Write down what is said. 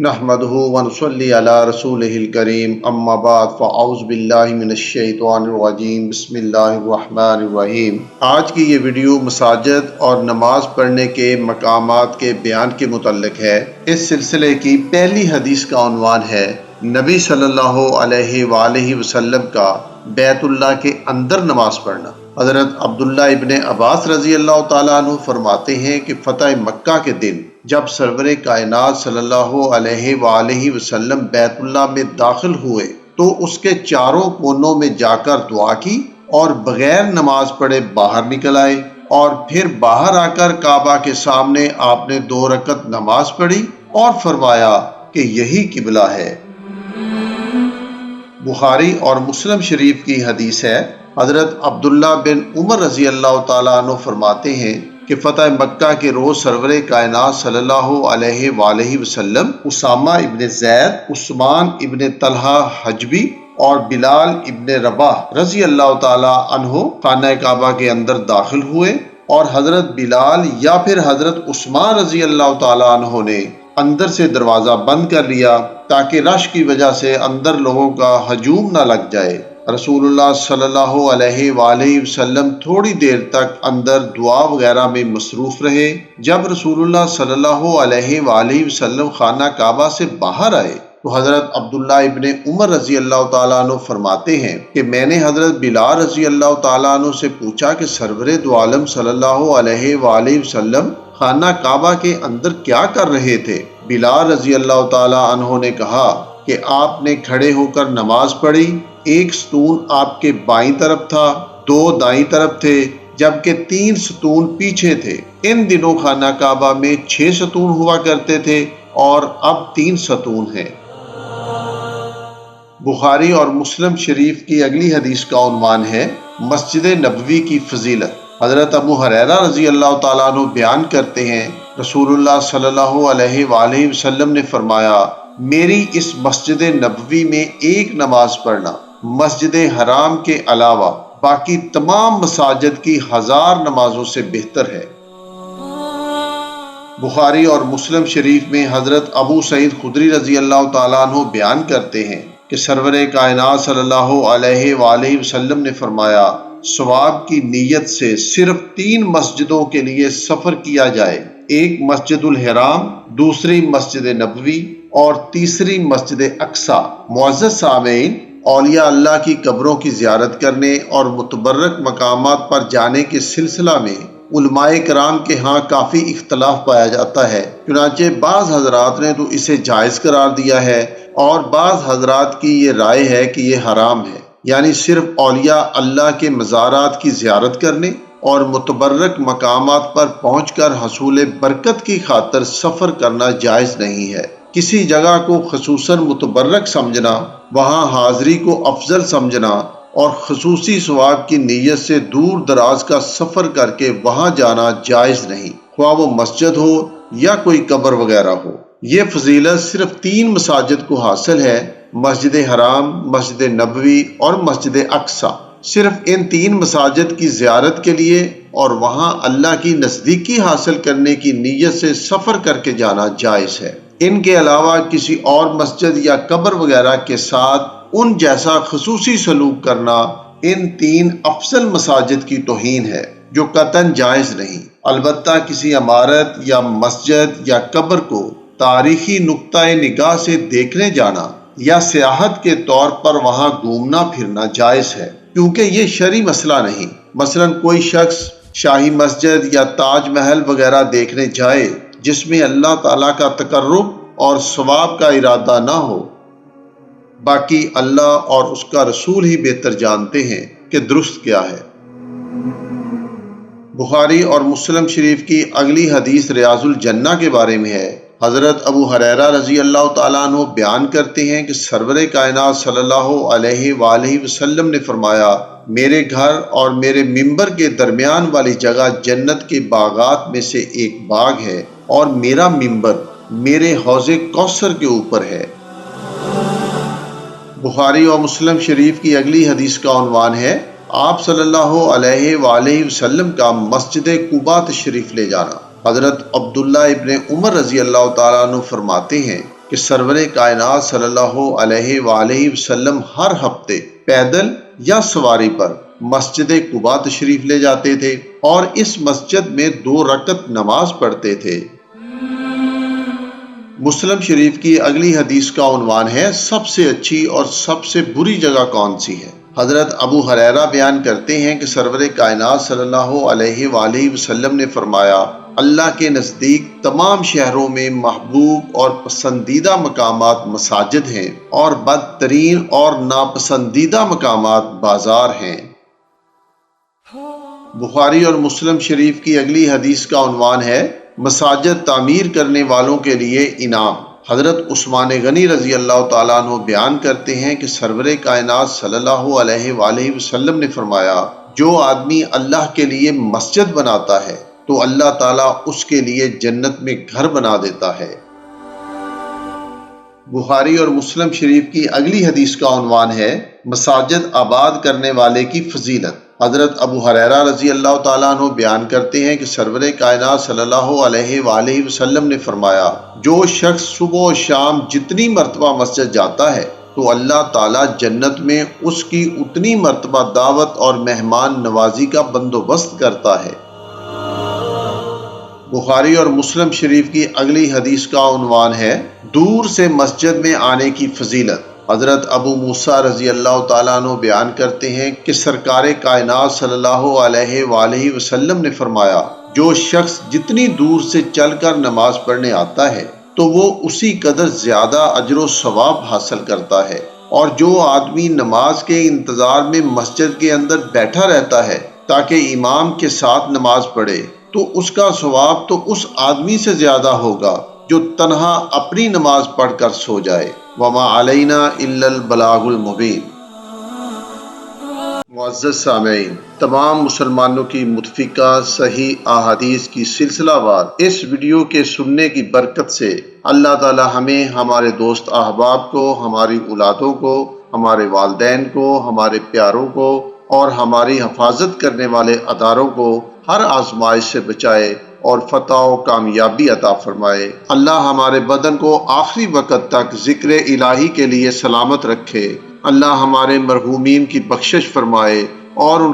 نحمده ونصلي على رسوله الكريم اما بعد فاعوذ باللہ من الشیطان الرجیم بسم اللہ الرحمن الرحیم۔ آج کی یہ ویڈیو مساجد اور نماز پڑھنے کے مقامات کے بیان کے متعلق ہے۔ اس سلسلے کی پہلی حدیث کا عنوان ہے نبی صلی اللہ علیہ وآلہ وسلم کا بیت اللہ کے اندر نماز پڑھنا۔ حضرت عبداللہ ابن عباس رضی اللہ تعالیٰ عنہ فرماتے ہیں کہ فتح مکہ کے دن جب سرور کائنات صلی اللہ علیہ وآلہ وسلم بیت اللہ میں داخل ہوئے تو اس کے چاروں کونوں میں جا کر دعا کی اور بغیر نماز پڑھے باہر نکل آئے، اور پھر باہر آ کر کعبہ کے سامنے آپ نے 2 رکعت نماز پڑھی اور فرمایا کہ یہی قبلہ ہے۔ بخاری اور مسلم شریف کی حدیث ہے۔ حضرت عبداللہ بن عمر رضی اللہ تعالیٰ عنہ فرماتے ہیں کہ فتح مکہ کے روز سرور کائنات صلی اللہ علیہ وآلہ وسلم اسامہ ابن زید، عثمان ابن طلحہ حجبی اور بلال ابن رباح رضی اللہ تعالیٰ عنہ خانہ کعبہ کے اندر داخل ہوئے، اور حضرت بلال یا پھر حضرت عثمان رضی اللہ تعالیٰ عنہ نے اندر سے دروازہ بند کر لیا تاکہ رش کی وجہ سے اندر لوگوں کا ہجوم نہ لگ جائے۔ رسول اللہ صلی اللہ علیہ وآلہ وسلم تھوڑی دیر تک اندر دعا وغیرہ میں مصروف رہے۔ جب رسول اللہ صلی اللہ علیہ وآلہ وسلم خانہ کعبہ سے باہر آئے تو حضرت عبداللہ ابن عمر رضی اللہ تعالیٰ عنہ فرماتے ہیں کہ میں نے حضرت بلال رضی اللہ تعالیٰ عنہ سے پوچھا کہ سرور دو عالم صلی اللہ علیہ وآلہ وسلم خانہ کعبہ کے اندر کیا کر رہے تھے؟ بلال رضی اللہ تعالیٰ عنہ نے کہا کہ آپ نے کھڑے ہو کر نماز پڑھی، ایک ستون آپ کے بائیں طرف تھا، 2 دائیں طرف تھے، جبکہ 3 ستون پیچھے تھے۔ ان دنوں خانہ کعبہ میں 6 ستون ہوا کرتے تھے اور اب 3 ستون ہیں۔ بخاری اور مسلم شریف کی اگلی حدیث کا عنوان ہے مسجد نبوی کی فضیلت۔ حضرت ابو ہریرہ رضی اللہ تعالیٰ عنہ بیان کرتے ہیں رسول اللہ صلی اللہ علیہ وآلہ وسلم نے فرمایا، میری اس مسجد نبوی میں ایک نماز پڑھنا مسجد حرام کے علاوہ باقی تمام مساجد کی 1000 نمازوں سے بہتر ہے۔ بخاری اور مسلم شریف میں حضرت ابو سعید خدری رضی اللہ تعالیٰ عنہ بیان کرتے ہیں کہ سرور کائنات صلی اللہ علیہ وآلہ وسلم نے فرمایا، ثواب کی نیت سے صرف 3 مسجدوں کے لیے سفر کیا جائے، ایک مسجد الحرام، دوسری مسجد نبوی اور تیسری مسجد اقصی۔ معزز سامعین، اولیاء اللہ کی قبروں کی زیارت کرنے اور متبرک مقامات پر جانے کے سلسلہ میں علماء کرام کے ہاں کافی اختلاف پایا جاتا ہے، چنانچہ بعض حضرات نے تو اسے جائز قرار دیا ہے اور بعض حضرات کی یہ رائے ہے کہ یہ حرام ہے، یعنی صرف اولیاء اللہ کے مزارات کی زیارت کرنے اور متبرک مقامات پر پہنچ کر حصول برکت کی خاطر سفر کرنا جائز نہیں ہے۔ کسی جگہ کو خصوصاً متبرک سمجھنا، وہاں حاضری کو افضل سمجھنا اور خصوصی ثواب کی نیت سے دور دراز کا سفر کر کے وہاں جانا جائز نہیں، خواہ وہ مسجد ہو یا کوئی قبر وغیرہ ہو۔ یہ فضیلت صرف 3 مساجد کو حاصل ہے، مسجد حرام، مسجد نبوی اور مسجد اقصی۔ صرف ان 3 مساجد کی زیارت کے لیے اور وہاں اللہ کی نزدیکی حاصل کرنے کی نیت سے سفر کر کے جانا جائز ہے۔ ان کے علاوہ کسی اور مسجد یا قبر وغیرہ کے ساتھ ان جیسا خصوصی سلوک کرنا ان 3 افضل مساجد کی توہین ہے، جو قطعاً جائز نہیں۔ البتہ کسی عمارت یا مسجد یا قبر کو تاریخی نقطۂ نگاہ سے دیکھنے جانا یا سیاحت کے طور پر وہاں گھومنا پھرنا جائز ہے، کیونکہ یہ شرعی مسئلہ نہیں۔ مثلا کوئی شخص شاہی مسجد یا تاج محل وغیرہ دیکھنے جائے جس میں اللہ تعالیٰ کا تقرب اور ثواب کا ارادہ نہ ہو، باقی اللہ اور اس کا رسول ہی بہتر جانتے ہیں کہ درست کیا ہے۔ بخاری اور مسلم شریف کی اگلی حدیث ریاض الجنہ کے بارے میں ہے۔ حضرت ابو ہریرہ رضی اللہ تعالیٰ عنہ بیان کرتے ہیں کہ سرور کائنات صلی اللہ علیہ وآلہ وسلم نے فرمایا، میرے گھر اور میرے ممبر کے درمیان والی جگہ جنت کے باغات میں سے ایک باغ ہے، اور میرا ممبر میرے حوض کوثر کے اوپر ہے۔ بخاری اور مسلم شریف کی اگلی حدیث کا عنوان ہے آپ صلی اللہ علیہ وآلہ وسلم کا مسجد قباء تشریف لے جانا۔ حضرت عبداللہ ابن عمر رضی اللہ تعالیٰ عنہ فرماتے ہیں کہ سرور کائنات صلی اللہ علیہ وآلہ وسلم ہر ہفتے پیدل یا سواری پر مسجد قباء تشریف لے جاتے تھے اور اس مسجد میں 2 رکعت نماز پڑھتے تھے۔ مسلم شریف کی اگلی حدیث کا عنوان ہے سب سے اچھی اور سب سے بری جگہ کون سی ہے۔ حضرت ابو ہریرہ بیان کرتے ہیں کہ سرور کائنات صلی اللہ علیہ وآلہ وسلم نے فرمایا، اللہ کے نزدیک تمام شہروں میں محبوب اور پسندیدہ مقامات مساجد ہیں اور بدترین اور ناپسندیدہ مقامات بازار ہیں۔ بخاری اور مسلم شریف کی اگلی حدیث کا عنوان ہے مساجد تعمیر کرنے والوں کے لیے انعام۔ حضرت عثمان غنی رضی اللہ تعالیٰ عنہ بیان کرتے ہیں کہ سرور کائنات صلی اللہ علیہ وآلہ وسلم نے فرمایا، جو آدمی اللہ کے لیے مسجد بناتا ہے تو اللہ تعالیٰ اس کے لیے جنت میں گھر بنا دیتا ہے۔ بخاری اور مسلم شریف کی اگلی حدیث کا عنوان ہے مساجد آباد کرنے والے کی فضیلت۔ حضرت ابو ہریرہ رضی اللہ تعالیٰ عنہ بیان کرتے ہیں کہ سرور کائنات صلی اللہ علیہ وآلہ وسلم نے فرمایا، جو شخص صبح و شام جتنی مرتبہ مسجد جاتا ہے تو اللہ تعالیٰ جنت میں اس کی اتنی مرتبہ دعوت اور مہمان نوازی کا بندوبست کرتا ہے۔ بخاری اور مسلم شریف کی اگلی حدیث کا عنوان ہے دور سے مسجد میں آنے کی فضیلت۔ حضرت ابو موسیٰ رضی اللہ تعالیٰ عنہ بیان کرتے ہیں کہ سرکار کائنات صلی اللہ علیہ وآلہ وسلم نے فرمایا، جو شخص جتنی دور سے چل کر نماز پڑھنے آتا ہے تو وہ اسی قدر زیادہ اجر و ثواب حاصل کرتا ہے، اور جو آدمی نماز کے انتظار میں مسجد کے اندر بیٹھا رہتا ہے تاکہ امام کے ساتھ نماز پڑھے تو اس کا ثواب تو اس آدمی سے زیادہ ہوگا جو تنہا اپنی نماز پڑھ کر سو جائے۔ وما علینا الا البلاغ المبین۔ معزز سامعین، تمام مسلمانوں کی متفقہ صحیح احادیث کی سلسلہ وار اس ویڈیو کے سننے کی برکت سے اللہ تعالی ہمیں، ہمارے دوست احباب کو، ہماری اولادوں کو، ہمارے والدین کو، ہمارے پیاروں کو اور ہماری حفاظت کرنے والے اداروں کو ہر آزمائش سے بچائے اور فتح و کامیابی عطا فرمائے۔ اللہ ہمارے بدن کو آخری وقت تک ذکر الہی کے لیے سلامت رکھے۔ اللہ ہمارے مرحومین کی بخشش فرمائے اور ان کی